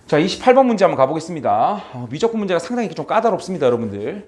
자, 28번 문제 한번 가보겠습니다. 미적분 문제가 상당히 좀 까다롭습니다, 여러분들.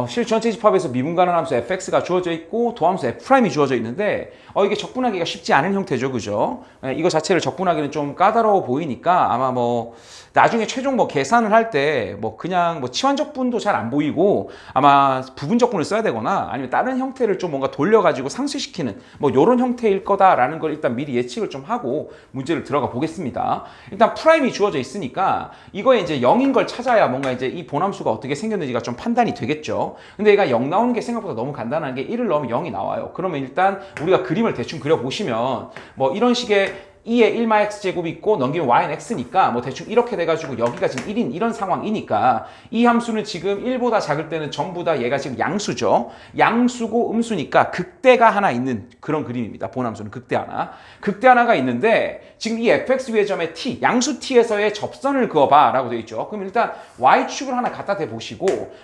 실전체 집합에서 미분 가능한 함수 fx가 주어져 있고 도함수 f'이 주어져 있는데 이게 적분하기가 쉽지 않은 형태죠, 그죠? 이거 자체를 적분하기는 좀 까다로워 보이니까 아마 뭐 나중에 최종 뭐 계산을 할 때 뭐 그냥 뭐 치환적분도 잘 안 보이고 아마 부분적분을 써야 되거나 아니면 다른 형태를 좀 뭔가 돌려가지고 상쇄시키는 뭐 요런 형태일 거다라는 걸 일단 미리 예측을 좀 하고 문제를 들어가 보겠습니다. 일단 프라임이 주어져 있으니까 이거에 이제 0인 걸 찾아야 뭔가 이제 이 본함수가 어떻게 생겼는지가 좀 판단이 되겠죠. 근데 얘가 0 나오는 게 생각보다 너무 간단한 게 1을 넣으면 0이 나와요. 그러면 일단 우리가 그림을 대충 그려보시면 뭐 이런 식의 2에 1마 x제곱이 있고 넘기면 y는 x니까 뭐 대충 이렇게 돼가지고 여기가 지금 1인 이런 상황이니까 이 함수는 지금 1보다 작을 때는 전부 다 얘가 지금 양수죠. 양수고 음수니까 극대가 하나 있는 그런 그림입니다. 본함수는 극대 하나. 극대 하나가 있는데 지금 이 fx 위의 점에 t, 양수 t에서의 접선을 그어봐 라고 되어 있죠. 그럼 일단 y축을 하나 갖다 대보시고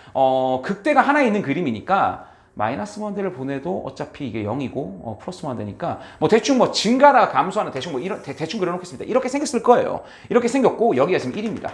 극대가 하나 있는 그림이니까 마이너스 1대를 보내도 어차피 이게 0이고 플러스 1대니까 뭐 대충 뭐 증가하다가 감소하는 대충 뭐 이런 대충 그려놓겠습니다. 이렇게 생겼을 거예요. 이렇게 생겼고 여기가 지금 1입니다.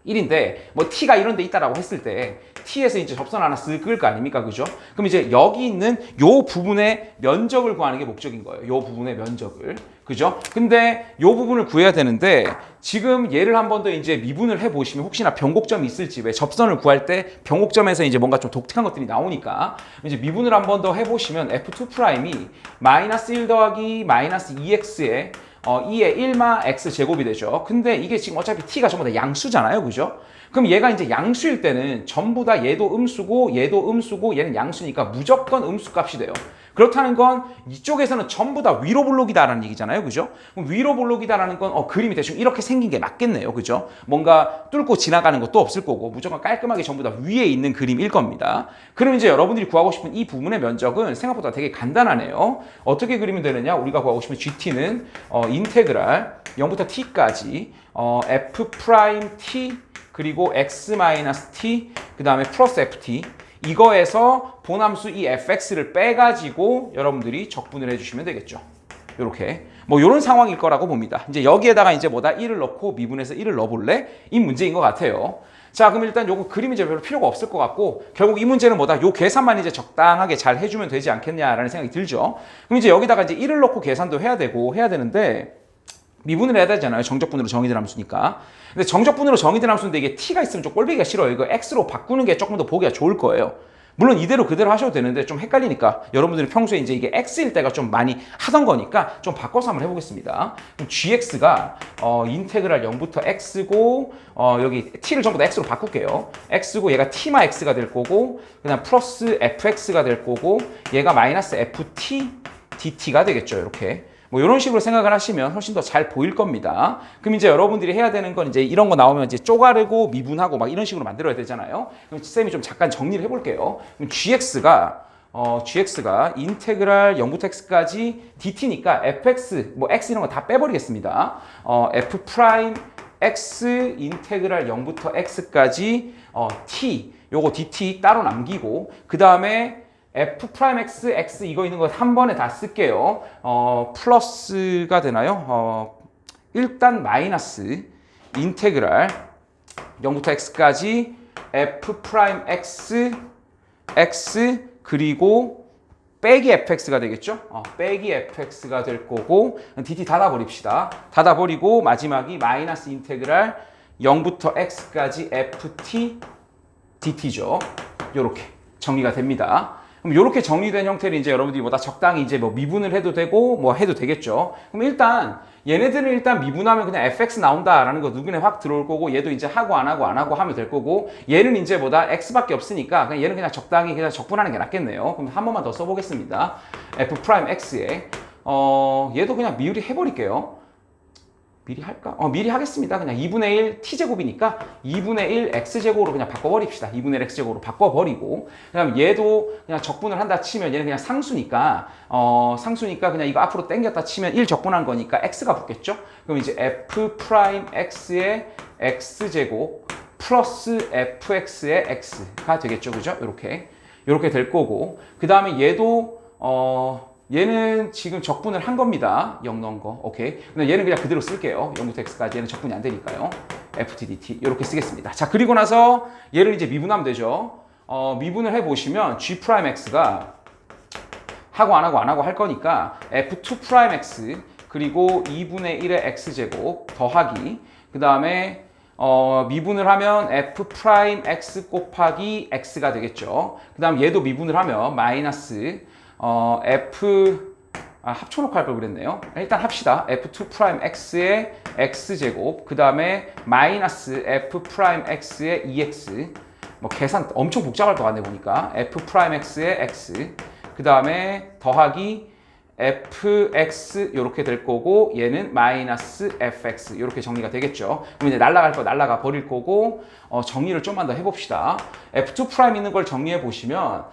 1인데 뭐 t가 이런 데 있다라고 했을 때 t에서 이제 접선 하나 쓱 그을 거 아닙니까? 그죠? 그럼 이제 여기 있는 요 부분의 면적을 구하는 게 목적인 거예요. 요 부분의 면적을. 그죠? 근데 요 부분을 구해야 되는데 지금 얘를 한 번 더 이제 미분을 해 보시면 혹시나 변곡점이 있을지 왜 접선을 구할 때 변곡점에서 이제 뭔가 좀 독특한 것들이 나오니까 이제 미분을 한 번 더 해 보시면 f2'이 마이너스 1 더하기 마이너스 2x에 2의 1마 x 제곱이 되죠. 근데 이게 지금 어차피 t가 전부 다 양수잖아요. 그죠? 그럼 얘가 이제 양수일 때는 전부 다 얘도 음수고 얘도 음수고 얘는 양수니까 무조건 음수 값이 돼요. 그렇다는 건 이쪽에서는 전부 다 위로 볼록이다라는 얘기잖아요. 그죠? 그럼 위로 볼록이다라는 건 그림이 대충 이렇게 생긴 게 맞겠네요. 그죠? 뭔가 뚫고 지나가는 것도 없을 거고 무조건 깔끔하게 전부 다 위에 있는 그림일 겁니다. 그럼 이제 여러분들이 구하고 싶은 이 부분의 면적은 생각보다 되게 간단하네요. 어떻게 그리면 되느냐? 우리가 구하고 싶은 GT는 인테그랄 0부터 t까지 f'(t) 그리고 x-t 그 다음에 플러스 ft 이거에서 본함수 이 fx를 빼가지고 여러분들이 적분을 해주시면 되겠죠. 요렇게 뭐 요런 상황일 거라고 봅니다. 이제 여기에다가 이제 뭐다 1을 넣고 미분해서 1을 넣어볼래? 이 문제인 것 같아요. 자, 그럼 일단 요거 그림이 이제 별로 필요가 없을 것 같고 결국 이 문제는 뭐다? 요 계산만 이제 적당하게 잘 해주면 되지 않겠냐라는 생각이 들죠. 그럼 이제 여기다가 이제 1을 넣고 계산도 해야 되는데 미분을 해야 되잖아요. 정적분으로 정의된 함수니까. 근데 정적분으로 정의된 함수인데 이게 t가 있으면 좀 꼴보기가 싫어요. 이거 x로 바꾸는 게 조금 더 보기가 좋을 거예요. 물론 이대로 그대로 하셔도 되는데 좀 헷갈리니까 여러분들이 평소에 이제 이게 x일 때가 좀 많이 하던 거니까 좀 바꿔서 한번 해보겠습니다. 그럼 gx가 인테그랄 0부터 x고 여기 t를 전부 다 x로 바꿀게요. x고 얘가 t마 x가 될 거고 그다음 플러스 fx가 될 거고 얘가 마이너스 ft dt가 되겠죠. 이렇게. 뭐 이런 식으로 생각을 하시면 훨씬 더 잘 보일 겁니다. 그럼 이제 여러분들이 해야 되는 건 이제 이런 거 나오면 이제 쪼가르고 미분하고 막 이런 식으로 만들어야 되잖아요. 그럼 쌤이 좀 잠깐 정리를 해볼게요. 그럼 gx가 인테그랄 0부터 x까지 dt니까 fx 뭐 x 이런 거 다 빼버리겠습니다. f 프라임 x 인테그랄 0부터 x까지 t 요거 dt 따로 남기고 그 다음에 f'(x), x 이거 있는 거 한 번에 다 쓸게요. 플러스가 되나요? 일단 마이너스 인테그랄 0부터 x까지 f'(x), x 그리고 빼기 fx가 되겠죠? 빼기 fx가 될 거고 dt 닫아버립시다. 닫아버리고 마지막이 마이너스 인테그랄 0부터 x까지 ft dt죠. 요렇게 정리가 됩니다. 그럼 이렇게 정리된 형태를 이제 여러분들이 보다 적당히 이제 뭐 미분을 해도 되고 뭐 해도 되겠죠. 그럼 일단 얘네들은 일단 미분하면 그냥 fx 나온다라는 거 눈에 확 들어올 거고 얘도 이제 하고 안 하고 하면 될 거고 얘는 이제 뭐다 x밖에 없으니까 그냥 얘는 그냥 적당히 그냥 적분하는 게 낫겠네요. 그럼 한 번만 더 써보겠습니다. f'(x에 얘도 그냥 미리 해버릴게요. 미리 할까? 미리 하겠습니다. 그냥 2분의 1 t제곱이니까 2분의 1 x제곱으로 그냥 바꿔버립시다. 2분의 1 x제곱으로 바꿔버리고 그다음 얘도 그냥 적분을 한다 치면 얘는 그냥 상수니까 상수니까 그냥 이거 앞으로 당겼다 치면 1 적분한 거니까 x가 붙겠죠? 그럼 이제 f'x의 x제곱 플러스 fx의 x가 되겠죠. 그죠? 이렇게 될 거고 그 다음에 얘도 얘는 지금 적분을 한 겁니다. 0 넣은 거. 오케이. 근데 얘는 그냥 그대로 쓸게요. 0부터 x까지 얘는 적분이 안 되니까요. ft dt 이렇게 쓰겠습니다. 자, 그리고 나서 얘를 이제 미분하면 되죠. 미분을 해보시면 g'x가 하고 안 하고 안 하고 할 거니까 f2'x 그리고 2분의 1의 x제곱 더하기 그 다음에 미분을 하면 f'x 곱하기 x가 되겠죠. 그 다음 얘도 미분을 하면 마이너스 합쳐놓고 할 걸 그랬네요. 일단 합시다. f2'x의 x제곱 그 다음에 마이너스 f'x의 2x 뭐 계산 엄청 복잡할 것 같네 보니까 f'x의 x 그 다음에 더하기 fx 이렇게 될 거고 얘는 마이너스 fx 이렇게 정리가 되겠죠. 그럼 이제 날라갈 거 날라가 버릴 거고 정리를 좀만 더 해봅시다. f2' 있는 걸 정리해 보시면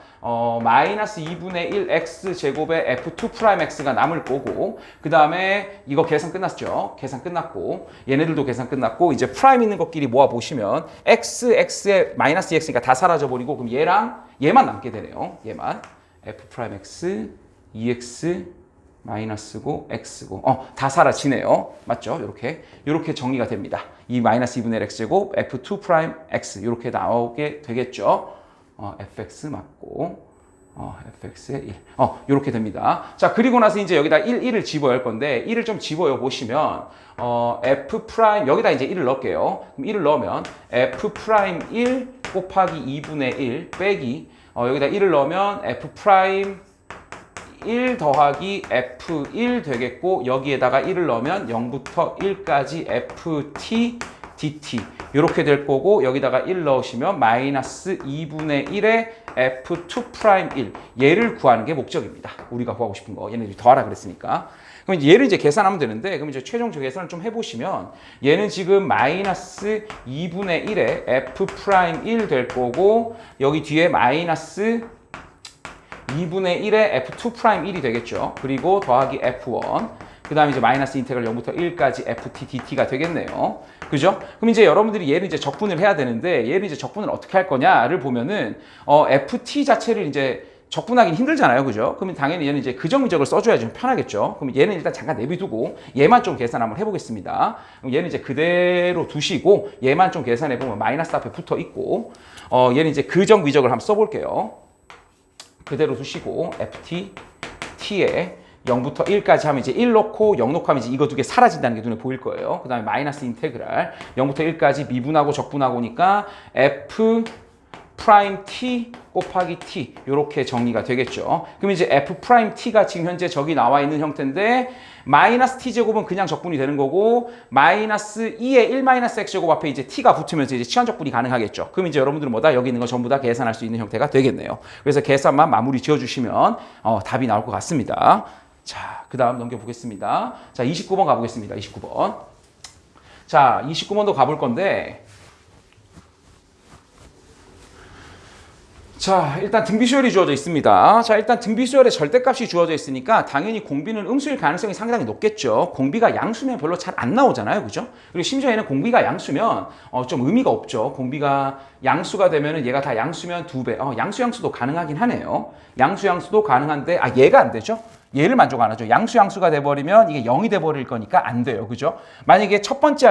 마이너스 2분의 1 x 제곱에 f2'x가 남을 거고 그 다음에 이거 계산 끝났죠. 계산 끝났고 얘네들도 계산 끝났고 이제 프라임 있는 것끼리 모아 보시면 x에 마이너스 2x니까 다 사라져 버리고 그럼 얘만 남게 되네요. 얘만 f'x 2x 마이너스고 x고 다 사라지네요. 맞죠? 이렇게 정리가 됩니다. 이 마이너스 2분의 1 x제곱 f2'x 이렇게 나오게 되겠죠. fx 맞고 fx의 1 이렇게 됩니다. 자, 그리고 나서 이제 여기다 1을 집어넣을 건데 1을 좀 집어넣어 보시면 f' 여기다 이제 1을 넣을게요. 그럼 1을 넣으면 f'1 곱하기 2분의 1 빼기 여기다 1을 넣으면 f' 1 더하기 f1 되겠고 여기에다가 1을 넣으면 0부터 1까지 ft dt 이렇게 될 거고 여기다가 1 넣으시면 마이너스 2분의 1의 f2'1 얘를 구하는 게 목적입니다. 우리가 구하고 싶은 거 얘네들이 더하라 그랬으니까. 그럼 얘를 이제 계산하면 되는데 그럼 이제 최종적 계산을 좀 해보시면 얘는 지금 마이너스 2분의 1의 f'1 될 거고 여기 뒤에 마이너스 2분의 1의 f2'1이 되겠죠. 그리고 더하기 f1 그 다음에 이제 마이너스 인테그럴 0부터 1까지 ft dt가 되겠네요. 그죠? 그럼 이제 여러분들이 얘를 이제 적분을 해야 되는데 얘를 이제 적분을 어떻게 할 거냐를 보면은 ft 자체를 이제 적분하기는 힘들잖아요. 그죠? 그러면 당연히 얘는 이제 그정미적을 써줘야 좀 편하겠죠. 그럼 얘는 일단 잠깐 내비두고 얘만 좀 계산 한번 해보겠습니다. 그럼 얘는 이제 그대로 두시고 얘만 좀 계산해보면 마이너스 앞에 붙어 있고 얘는 이제 그정미적을 한번 써볼게요. 그대로 두시고 ft t에 0부터 1까지 하면 이제 1 넣고 0 넣고 하면 이제 이거 두 개 사라진다는 게 눈에 보일 거예요. 그 다음에 마이너스 인테그랄 0부터 1까지 미분하고 적분하고니까 f 프라임 t 곱하기 t 이렇게 정리가 되겠죠. 그럼 이제 f 프라임 t가 지금 현재 저기 나와 있는 형태인데 마이너스 t 제곱은 그냥 적분이 되는 거고 마이너스 2의 1 마이너스 x 제곱 앞에 이제 t가 붙으면서 이제 치환 적분이 가능하겠죠. 그럼 이제 여러분들은 뭐다 여기 있는 거 전부 다 계산할 수 있는 형태가 되겠네요. 그래서 계산만 마무리 지어주시면 답이 나올 것 같습니다. 자, 그 다음 넘겨보겠습니다. 자, 29번 가보겠습니다. 29번. 자, 29번도 가볼 건데 자, 일단 등비수열이 주어져 있습니다. 자, 일단 등비수열의 절대값이 주어져 있으니까 당연히 공비는 음수일 가능성이 상당히 높겠죠. 공비가 양수면 별로 잘 안 나오잖아요. 그죠? 그리고 심지어 얘는 공비가 양수면 좀 의미가 없죠. 공비가 양수가 되면은 얘가 다 양수면 2배. 양수도 가능하긴 하네요. 양수도 가능한데 얘가 안 되죠? 얘를 만족 안 하죠. 양수가 돼버리면 이게 0이 돼버릴 거니까 안 돼요. 그죠? 만약에 첫 번째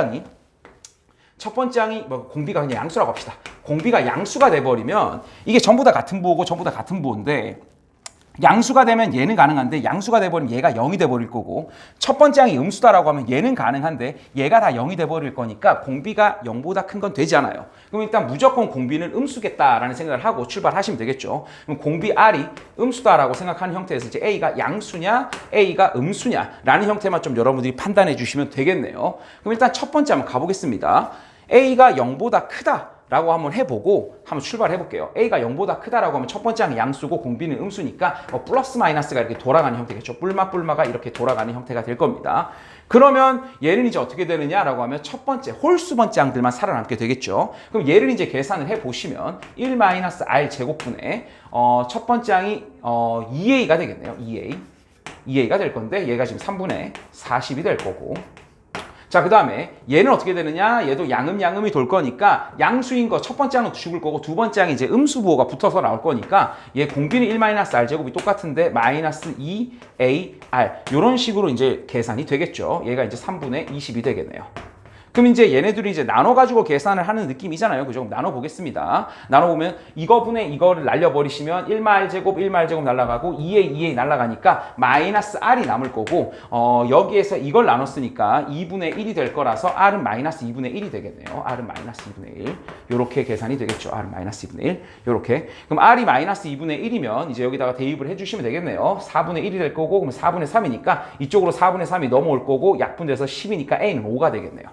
항이 공비가 그냥 양수라고 합시다. 공비가 양수가 돼버리면 이게 전부 다 같은 부호고 전부 다 같은 부호인데 양수가 되면 얘는 가능한데 양수가 돼버리면 얘가 0이 돼버릴 거고 첫 번째 항이 음수다라고 하면 얘는 가능한데 얘가 다 0이 돼버릴 거니까 공비가 0보다 큰 건 되지 않아요. 그럼 일단 무조건 공비는 음수겠다라는 생각을 하고 출발하시면 되겠죠. 그럼 공비 R이 음수다라고 생각하는 형태에서 이제 A가 양수냐 A가 음수냐라는 형태만 좀 여러분들이 판단해 주시면 되겠네요. 그럼 일단 첫 번째 한번 가보겠습니다. A가 0보다 크다 라고 한번 해보고 한번 출발해 볼게요. A가 0보다 크다라고 하면 첫 번째 항이 양수고 공비는 음수니까 플러스 마이너스가 이렇게 돌아가는 형태겠죠. 뿔마가 이렇게 돌아가는 형태가 될 겁니다. 그러면 얘는 이제 어떻게 되느냐라고 하면 첫 번째 홀수 번째 항들만 살아남게 되겠죠. 그럼 얘를 이제 계산을 해 보시면 1-r 제곱분의 첫 번째 항이 2a가 되겠네요. 2a가 될 건데 얘가 지금 3분의 40이 될 거고 자, 그 다음에 얘는 어떻게 되느냐? 얘도 양음이 돌 거니까 양수인 거 첫 번째 항은 죽을 거고 두 번째 항이 이제 음수부호가 붙어서 나올 거니까 얘 공비는 1-r 제곱이 똑같은데 마이너스 2ar 이런 식으로 이제 계산이 되겠죠. 얘가 이제 3분의 20이 되겠네요. 그럼 이제 얘네들이 이제 나눠가지고 계산을 하는 느낌이잖아요. 그죠? 그럼 나눠보겠습니다. 나눠보면 이거분의 이거를 날려버리시면 1마일 제곱, 1마일 제곱 날라가고 2a 날라가니까 마이너스 r이 남을 거고 여기에서 이걸 나눴으니까 2분의 1이 될 거라서 r은 마이너스 2분의 1이 되겠네요. r은 마이너스 2분의 1. 요렇게 계산이 되겠죠. r은 마이너스 2분의 1. 요렇게. 그럼 r이 마이너스 2분의 1이면 이제 여기다가 대입을 해주시면 되겠네요. 4분의 1이 될 거고 그럼 4분의 3이니까 이쪽으로 4분의 3이 넘어올 거고 약분돼서 10이니까 a는 5가 되겠네요.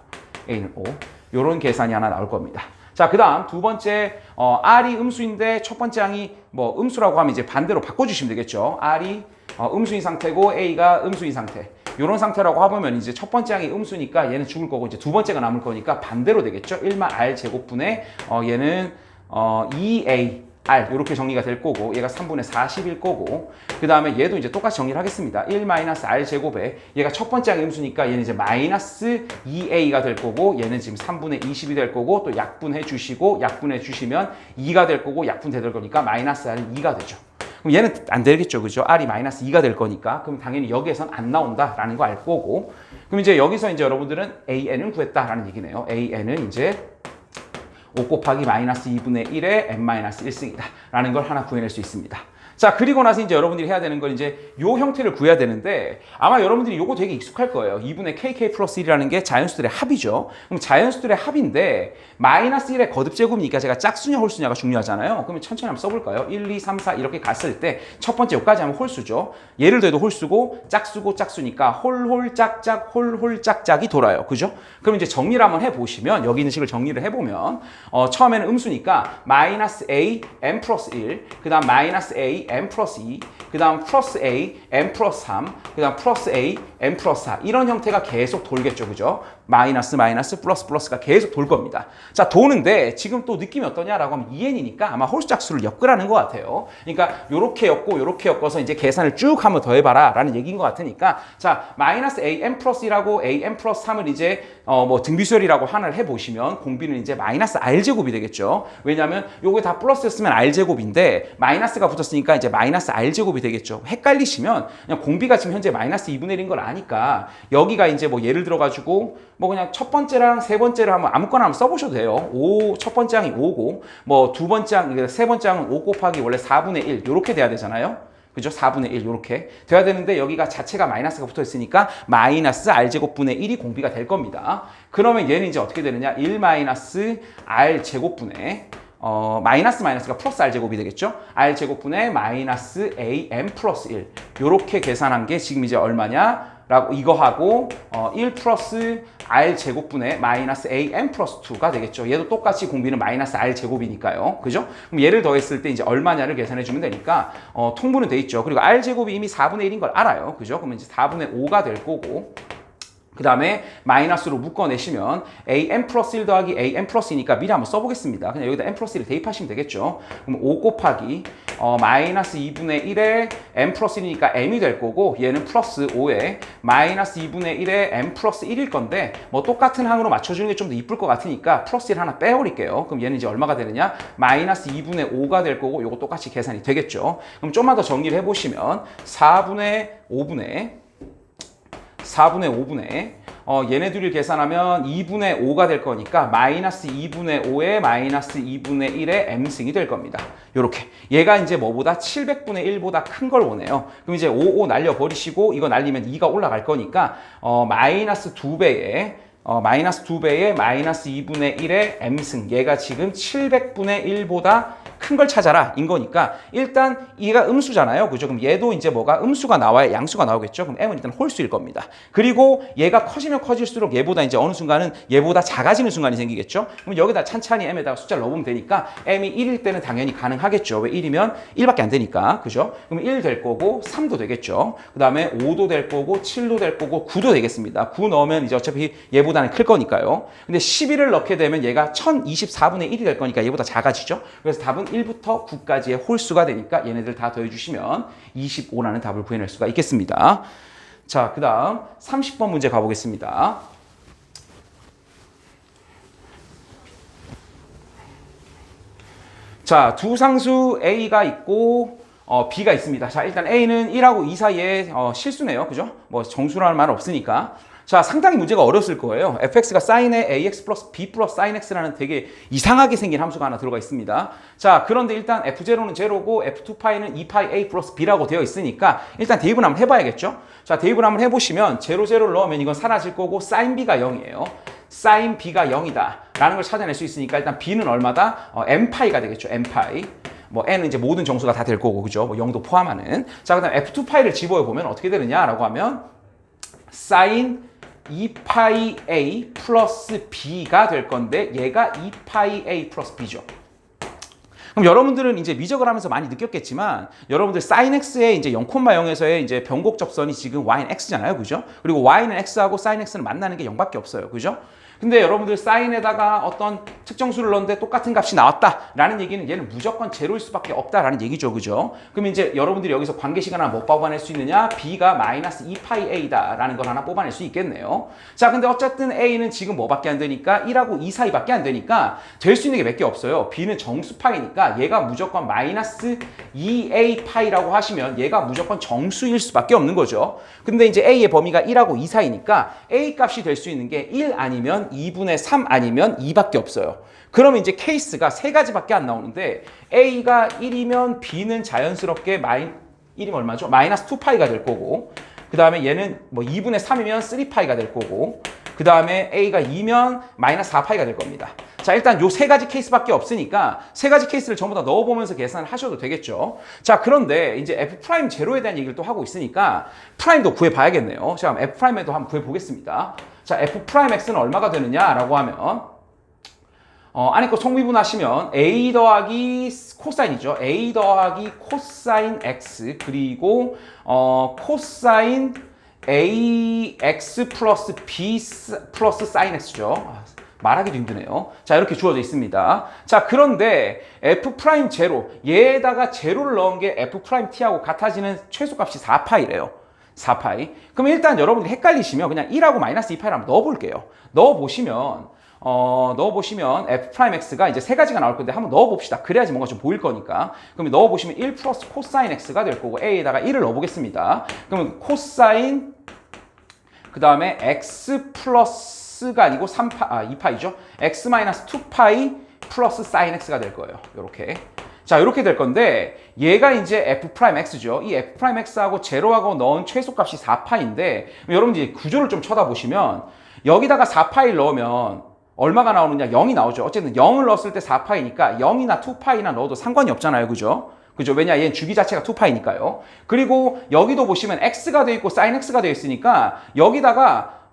A는 5. 요런 계산이 하나 나올 겁니다. 자, 그 다음 두 번째, R이 음수인데 첫 번째 항이 뭐 음수라고 하면 이제 반대로 바꿔주시면 되겠죠. R이 음수인 상태고 A가 음수인 상태. 요런 상태라고 해보면 이제 첫 번째 항이 음수니까 얘는 죽을 거고 이제 두 번째가 남을 거니까 반대로 되겠죠. 1마 R 제곱분의 얘는 2A R 이렇게 정리가 될 거고 얘가 3분의 40일 거고 그 다음에 얘도 이제 똑같이 정리를 하겠습니다. 1-R 제곱에 얘가 첫 번째 항이 음수니까 얘는 이제 마이너스 2A가 될 거고 얘는 지금 3분의 20이 될 거고 또 약분해 주시고 약분해 주시면 2가 될 거고 약분될 거니까 마이너스 R은 2가 되죠. 그럼 얘는 안 되겠죠. 그죠? R이 마이너스 2가 될 거니까 그럼 당연히 여기에선 안 나온다라는 거 알 거고 그럼 이제 여기서 이제 여러분들은 AN은 구했다라는 얘기네요. AN은 이제 5 곱하기 마이너스 2분의 1에 n-1승이다 라는 걸 하나 구해낼 수 있습니다. 자, 그리고 나서 이제 여러분들이 해야 되는 건 이제 요 형태를 구해야 되는데 아마 여러분들이 요거 되게 익숙할 거예요. 2분의 kk 플러스 1이라는 게 자연수들의 합이죠. 그럼 자연수들의 합인데 마이너스 1의 거듭제곱이니까 제가 짝수냐 홀수냐가 중요하잖아요. 그러면 천천히 한번 써볼까요? 1, 2, 3, 4 이렇게 갔을 때 첫 번째 요까지 하면 홀수죠. 예를 들어도 홀수고 짝수고 짝수니까 홀홀 짝짝 홀홀 짝짝이 돌아요. 그죠? 그럼 이제 정리를 한번 해보시면 여기 있는 식을 정리를 해보면 처음에는 음수니까 마이너스 a n 플러스 1 그 다음 마이너스 a n 플러스 2 그 다음 플러스 a n 플러스 3 그 다음 플러스 a n 플러스 4 이런 형태가 계속 돌겠죠. 그죠? 마이너스 마이너스 플러스 플러스가 계속 돌 겁니다. 자, 도는데 지금 또 느낌이 어떠냐라고 하면 2n이니까 아마 홀수 짝수를 엮으라는 것 같아요. 그러니까 요렇게 엮고 요렇게 엮어서 이제 계산을 쭉 한번 더 해봐라 라는 얘기인 것 같으니까 자, 마이너스 an 플러스 1하고 an 플러스 3을 이제 뭐 등비수열이라고 하나를 해보시면 공비는 이제 마이너스 r제곱이 되겠죠. 왜냐하면 요게 다 플러스였으면 r제곱인데 마이너스가 붙었으니까 이제 마이너스 r제곱이 되겠죠. 헷갈리시면 그냥 공비가 지금 현재 마이너스 2분의 1인 걸 아니까 여기가 이제 뭐 예를 들어가지고 뭐 그냥 첫 번째랑 세 번째를 한번 아무거나 한번 써보셔도 돼요. 첫 번째 항이 5고 뭐 두 번째 항, 세 번째 항은 5 곱하기 원래 4분의 1 이렇게 돼야 되잖아요. 그죠? 4분의 1 이렇게 돼야 되는데 여기가 자체가 마이너스가 붙어 있으니까 마이너스 r제곱분의 1이 공비가 될 겁니다. 그러면 얘는 이제 어떻게 되느냐? 1 마이너스 r제곱분의 마이너스 마이너스가 플러스 r제곱이 되겠죠? r제곱분의 마이너스 an 플러스 1 이렇게 계산한 게 지금 이제 얼마냐? 라고 이거 하고 1 플러스 r제곱분의 마이너스 an 플러스 2가 되겠죠. 얘도 똑같이 공비는 마이너스 r제곱이니까요. 그죠? 그럼 얘를 더했을 때 이제 얼마냐를 계산해 주면 되니까 통분은 돼 있죠. 그리고 r제곱이 이미 4분의 1인 걸 알아요. 그죠? 그러면 이제 4분의 5가 될 거고 그 다음에 마이너스로 묶어내시면 an 플러스 1 더하기 an 플러스 2니까 미리 한번 써보겠습니다. 그냥 여기다 n 플러스 1을 대입하시면 되겠죠. 그럼 5 곱하기 마이너스 2분의 1에 n 플러스 1이니까 m이 될 거고 얘는 플러스 5에 마이너스 2분의 1에 n 플러스 1일 건데 뭐 똑같은 항으로 맞춰주는 게 좀 더 이쁠 것 같으니까 플러스 1 하나 빼버릴게요. 그럼 얘는 이제 얼마가 되느냐? 마이너스 2분의 5가 될 거고 요거 똑같이 계산이 되겠죠. 그럼 좀만 더 정리를 해보시면 4분의 5분의 얘네들을 계산하면 2분의 5가 될 거니까 마이너스 2분의 5에 마이너스 2분의 1의 m승이 될 겁니다. 요렇게 얘가 이제 뭐보다 700분의 1보다 큰 걸 원해요. 그럼 이제 5 날려버리시고 이거 날리면 2가 올라갈 거니까 마이너스 2배에 마이너스 2배에 마이너스 2분의 1의 m승 얘가 지금 700분의 1보다 큰 걸 찾아라 인 거니까 일단 얘가 음수잖아요. 그죠? 그럼 얘도 이제 뭐가 음수가 나와야 양수가 나오겠죠. 그럼 m은 일단 홀수일 겁니다. 그리고 얘가 커지면 커질수록 얘보다 이제 어느 순간은 얘보다 작아지는 순간이 생기겠죠. 그럼 여기다 찬찬히 m에다가 숫자를 넣으면 되니까 m이 1일 때는 당연히 가능하겠죠. 왜 1이면 1밖에 안 되니까. 그죠? 그럼 1 될 거고 3도 되겠죠. 그 다음에 5도 될 거고 7도 될 거고 9도 되겠습니다. 9 넣으면 이제 어차피 얘보다는 클 거니까요. 근데 11을 넣게 되면 얘가 1024분의 1이 될 거니까 얘보다 작아지죠. 그래서 답은 1부터 9까지의 홀수가 되니까 얘네들 다 더해주시면 25라는 답을 구해낼 수가 있겠습니다. 자, 그 다음 30번 문제 가보겠습니다. 자, 두 상수 A가 있고 B가 있습니다. 자, 일단 A는 1하고 2 사이에 실수네요. 그죠? 뭐 정수라는 말은 없으니까. 자, 상당히 문제가 어려웠을 거예요. fx가 sin의 ax 플러스 b 플러스 sin x라는 되게 이상하게 생긴 함수가 하나 들어가 있습니다. 자, 그런데 일단 f0는 제로고 f2파이는 2파이 a 플러스 b라고 되어 있으니까 일단 대입을 한번 해봐야겠죠? 자, 대입을 한번 해보시면 제로 제로를 넣으면 이건 사라질 거고 sin b가 0이에요. sin b가 0이다 라는 걸 찾아낼 수 있으니까 일단 b는 얼마다? n파이가 되겠죠. n파이. 뭐 n은 이제 모든 정수가 다 될 거고, 그죠? 뭐 0도 포함하는. 자, 그다음 f2파이를 집어해 보면 어떻게 되느냐라고 하면 sin 2파이 a 플러스 b가 될 건데 얘가 2파이 a 플러스 b죠. 그럼 여러분들은 이제 미적을 하면서 많이 느꼈겠지만 여러분들 sin x의 이제 0,0에서의 이제 변곡 접선이 지금 y는 x잖아요. 그죠? 그리고 y는 x하고 sin x는 만나는 게 0밖에 없어요. 그죠? 근데 여러분들 사인에다가 어떤 특정수를 넣었는데 똑같은 값이 나왔다라는 얘기는 얘는 무조건 제로일 수밖에 없다라는 얘기죠. 그죠? 그럼 이제 여러분들이 여기서 관계식 하나 뭐 뽑아낼 수 있느냐? b가 마이너스 2파이 a다라는 걸 하나 뽑아낼 수 있겠네요. 자, 근데 어쨌든 a는 지금 뭐밖에 안 되니까 1하고 2 사이밖에 안 되니까 될 수 있는 게 몇 개 없어요. b는 정수파이니까 얘가 무조건 마이너스 2a 파이라고 하시면 얘가 무조건 정수일 수밖에 없는 거죠. 근데 이제 a의 범위가 1하고 2 사이니까 a 값이 될 수 있는 게 1 아니면 2분의 3 아니면 2밖에 없어요. 그러면 이제 케이스가 세 가지밖에 안 나오는데 A가 1이면 B는 자연스럽게 1이면 얼마죠? 마이너스 2파이가 될 거고, 그 다음에 얘는 뭐 2분의 3이면 3파이가 될 거고, 그 다음에 A가 2면 마이너스 4파이가 될 겁니다. 자, 일단 요 세 가지 케이스밖에 없으니까 세 가지 케이스를 전부 다 넣어보면서 계산을 하셔도 되겠죠. 자, 그런데 이제 f' 제로에 대한 얘기를 또 하고 있으니까 프라임도 구해봐야겠네요. 자, 그럼 f'에도 한번 구해보겠습니다. 자, f'x는 얼마가 되느냐라고 하면 안에 거 성미분하시면 a 더하기 코사인이죠. a 더하기 코사인 x 그리고 코사인 ax 플러스 b 플러스 사인 x죠. 말하기도 힘드네요. 자, 이렇게 주어져 있습니다. 자, 그런데 f'0 얘에다가 제로를 넣은 게 f't하고 같아지는 최소값이 4파이래요. 4파이. 그럼 일단 여러분들이 헷갈리시면 그냥 1하고 마이너스 2파이를 한번 넣어볼게요. 넣어보시면 f'x가 이제 세 가지가 나올 건데 한번 넣어봅시다. 그래야지 뭔가 좀 보일 거니까. 그럼 넣어보시면 1 플러스 코사인 x가 될 거고 a에다가 1을 넣어보겠습니다. 그러면 코사인 그 다음에 x 플러스가 아니고 2파이죠. x 마이너스 2파이 플러스 사인 x가 될 거예요. 요렇게. 자, 이렇게 될 건데 얘가 이제 f'x죠. 이 f'x하고 제로하고 넣은 최소값이 4파인데 여러분들이 구조를 좀 쳐다보시면 여기다가 4파이를 넣으면 얼마가 나오느냐? 0이 나오죠. 어쨌든 0을 넣었을 때 4파이니까 0이나 2파이나 넣어도 상관이 없잖아요. 그죠? 그죠? 왜냐? 얘는 주기 자체가 2파이니까요. 그리고 여기도 보시면 x가 되어 있고 sin x가 되어 있으니까 여기다가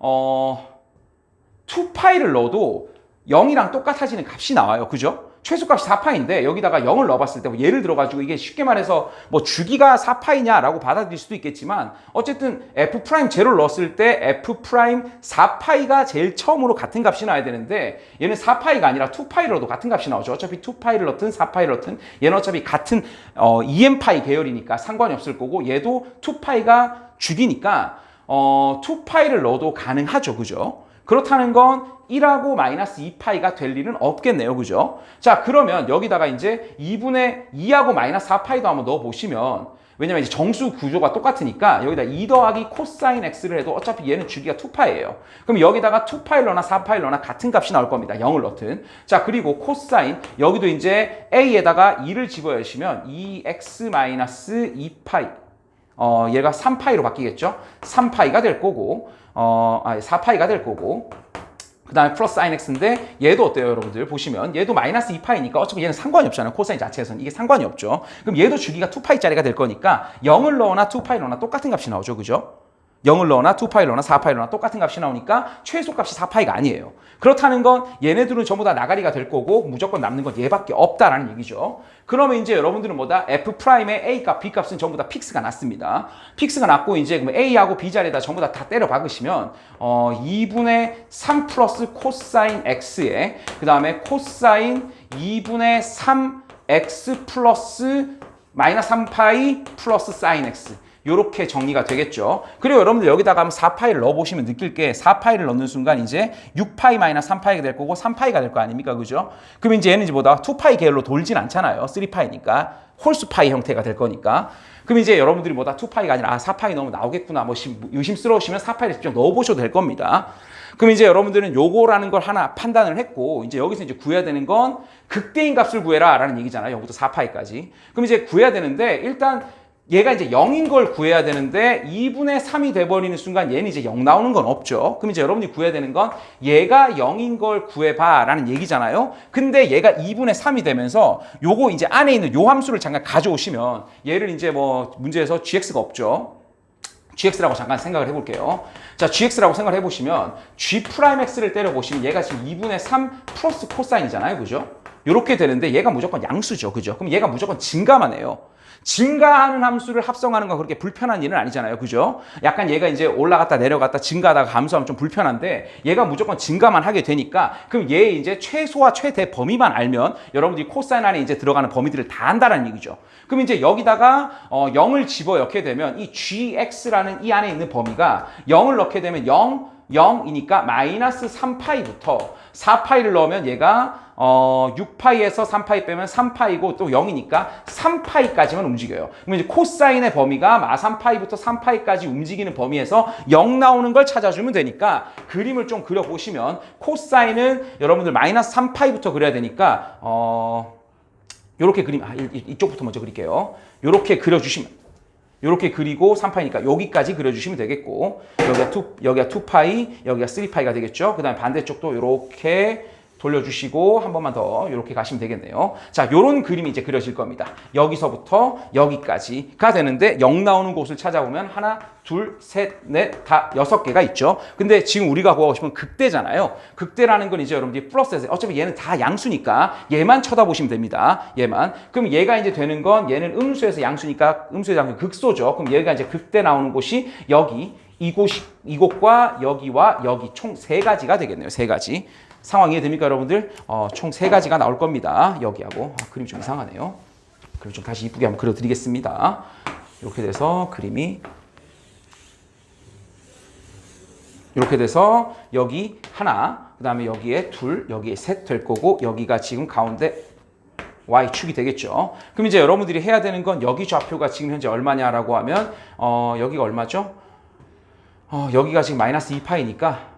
2파이를 넣어도 0이랑 똑같아지는 값이 나와요. 그죠? 최소값이 4파인데 여기다가 0을 넣어봤을 때 뭐 예를 들어가지고 이게 쉽게 말해서 뭐 주기가 4파이냐라고 받아들일 수도 있겠지만 어쨌든 f'0를 넣었을 때 f'4파이가 제일 처음으로 같은 값이 나와야 되는데 얘는 4파이가 아니라 2파이를 넣어도 같은 값이 나오죠. 어차피 2파이를 넣든 4파이를 넣든 얘는 어차피 같은 EM파이 계열이니까 상관이 없을 거고 얘도 2파이가 주기니까 2파이를 넣어도 가능하죠. 그죠? 그렇다는 건 1하고 마이너스 2파이가 될 일은 없겠네요. 그죠? 자, 그러면 여기다가 이제 2분의 2하고 마이너스 4파이도 한번 넣어보시면 왜냐면 이제 정수 구조가 똑같으니까 여기다 2 더하기 코사인 x를 해도 어차피 얘는 주기가 2파이예요. 그럼 여기다가 2파이를 넣나 4파이를 넣나 같은 값이 나올 겁니다. 0을 넣든. 자, 그리고 코사인 여기도 이제 a에다가 2를 집어넣으시면 2x 마이너스 2파이 얘가 3파이로 바뀌겠죠? 3파이가 될 거고 4파이가 될 거고 그 다음에 플러스 sin x인데 얘도 어때요 여러분들 보시면 얘도 마이너스 2파이니까 어차피 얘는 상관이 없잖아요. 코사인 자체에서는 이게 상관이 없죠. 그럼 얘도 주기가 2파이짜리가 될 거니까 0을 넣거나 2파이 넣거나 똑같은 값이 나오죠. 그죠? 0을 넣거나 2파이 넣거나 4파이 넣거나 똑같은 값이 나오니까 최소값이 4파이가 아니에요. 그렇다는 건 얘네들은 전부 다 나가리가 될 거고 무조건 남는 건 얘밖에 없다라는 얘기죠. 그러면 이제 여러분들은 뭐다? f'의 a값, b값은 전부 다 픽스가 났습니다. 픽스가 났고 이제 그럼 a하고 b 자리에다 전부 다 때려 박으시면 2분의 3 플러스 코사인 x에 그 다음에 코사인 2분의 3 x 플러스 마이너스 3파이 플러스 사인 x 요렇게 정리가 되겠죠. 그리고 여러분들 여기다가 한번 4파이를 넣어보시면 느낄 게 4파이를 넣는 순간 이제 6파이 마이너스 3파이가 될 거고 3파이가 될 거 아닙니까? 그죠? 그럼 이제 얘는 이제 뭐다? 2파이 계열로 돌진 않잖아요. 3파이니까. 홀수파이 형태가 될 거니까. 그럼 이제 여러분들이 뭐다? 2파이가 아니라 4파이 넣으면 나오겠구나. 뭐 의심스러우시면 4파이를 직접 넣어보셔도 될 겁니다. 그럼 이제 여러분들은 요거라는 걸 하나 판단을 했고 이제 여기서 이제 구해야 되는 건 극대인 값을 구해라 라는 얘기잖아요. 0부터 4파이까지. 그럼 이제 구해야 되는데 일단 얘가 이제 0인 걸 구해야 되는데 2분의 3이 돼버리는 순간 얘는 이제 0 나오는 건 없죠. 그럼 이제 여러분이 구해야 되는 건 얘가 0인 걸 구해봐 라는 얘기잖아요. 근데 얘가 2분의 3이 되면서 요거 이제 안에 있는 요 함수를 잠깐 가져오시면 얘를 이제 뭐 문제에서 gx가 없죠. gx라고 잠깐 생각을 해볼게요. 자, gx라고 생각을 해보시면 g'x를 때려보시면 얘가 지금 2분의 3 플러스 코사인이잖아요. 그죠? 이렇게 되는데 얘가 무조건 양수죠. 그죠? 그럼 얘가 무조건 증가만 해요. 증가하는 함수를 합성하는 건 그렇게 불편한 일은 아니잖아요. 그죠? 약간 얘가 이제 올라갔다 내려갔다 증가하다가 감소하면 좀 불편한데 얘가 무조건 증가만 하게 되니까 그럼 얘의 이제 최소와 최대 범위만 알면 여러분들이 코사인 안에 이제 들어가는 범위들을 다 안다는 얘기죠. 그럼 이제 여기다가 0을 집어넣게 되면 이 gx라는 이 안에 있는 범위가 0을 넣게 되면 0이니까 마이너스 3파이부터 4파이를 넣으면 얘가 6파이에서 3파이 빼면 3파이고 또 0이니까 3파이까지만 움직여요. 그럼 이제 코사인의 범위가 마 3파이부터 3파이까지 움직이는 범위에서 0 나오는 걸 찾아주면 되니까 그림을 좀 그려보시면 코사인은 여러분들 마이너스 3파이부터 그려야 되니까 요렇게 그림, 이쪽부터 먼저 그릴게요. 요렇게 그려주시면 요렇게 그리고 3파이니까 여기까지 그려주시면 되겠고 여기가 2파이, 여기가 3파이가 되겠죠. 그 다음에 반대쪽도 요렇게 돌려주시고 한 번만 더 이렇게 가시면 되겠네요. 자, 요런 그림이 이제 그려질 겁니다. 여기서부터 여기까지가 되는데 0 나오는 곳을 찾아보면 하나, 둘, 셋, 넷, 다 6개가 있죠. 근데 지금 우리가 구하고 싶은 극대잖아요. 극대라는 건 이제 여러분들이 플러스에서 어차피 얘는 다 양수니까 얘만 쳐다보시면 됩니다. 얘만. 그럼 얘가 이제 되는 건 얘는 음수에서 양수니까 음수에서 양수 극소죠. 그럼 얘가 이제 극대 나오는 곳이 여기 이곳과 여기와 여기 총 3가지가 되겠네요. 3가지. 상황 이해됩니까, 여러분들? 총 3가지가 나올 겁니다. 여기하고. 그림이 좀 이상하네요. 그럼 좀 다시 이쁘게 한번 그려드리겠습니다. 이렇게 돼서 그림이 이렇게 돼서 여기 하나, 그 다음에 여기에 둘, 여기에 셋 될 거고 여기가 지금 가운데 Y축이 되겠죠. 그럼 이제 여러분들이 해야 되는 건 여기 좌표가 지금 현재 얼마냐라고 하면 여기가 얼마죠? 여기가 지금 마이너스 2파이니까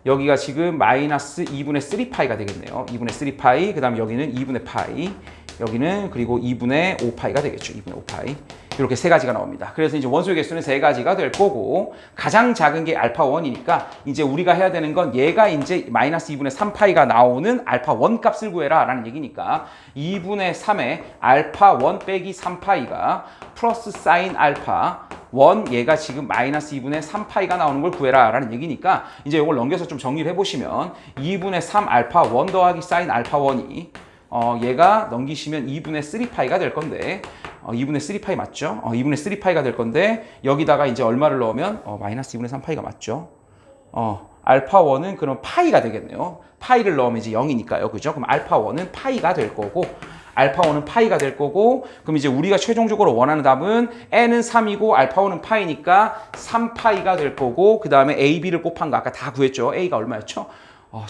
여기가 지금 마이너스 2분의 3파이가 되겠네요. 2분의 3파이, 그 다음에 여기는 2분의 파이, 여기는 그리고 2분의 5파이가 되겠죠. 2분의 5파이. 이렇게 3가지가 나옵니다. 그래서 이제 원소의 개수는 3가지가 될 거고 가장 작은 게 알파1이니까 이제 우리가 해야 되는 건 얘가 이제 마이너스 2분의 3파이가 나오는 알파1 값을 구해라 라는 얘기니까 2분의 3의 알파1 빼기 3파이가 플러스 사인 알파 1 얘가 지금 마이너스 2분의 3파이가 나오는 걸 구해라 라는 얘기니까 이제 이걸 넘겨서 좀 정리를 해보시면 2분의 3 알파 1 더하기 사인 알파 1이 얘가 넘기시면 2분의 3파이가 될 건데 2분의 3파이 맞죠? 2분의 3파이가 될 건데 여기다가 이제 얼마를 넣으면 마이너스 2분의 3파이가 맞죠? 알파 1은 그럼 파이가 되겠네요. 파이를 넣으면 이제 0이니까요. 그죠? 그럼 알파 1은 파이가 될 거고 알파 1은 파이가 될 거고 그럼 이제 우리가 최종적으로 원하는 답은 n은 3이고 알파 1은 파이니까 3파이가 될 거고 그 다음에 a, b를 곱한 거 아까 다 구했죠. a가 얼마였죠?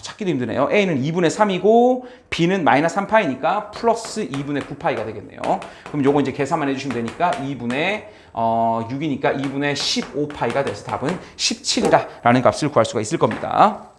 찾기도 힘드네요. a는 2분의 3이고 b는 마이너스 3파이니까 플러스 2분의 9파이가 되겠네요. 그럼 요거 이제 계산만 해주시면 되니까 2분의 6이니까 2분의 15파이가 돼서 답은 17이다 라는 값을 구할 수가 있을 겁니다.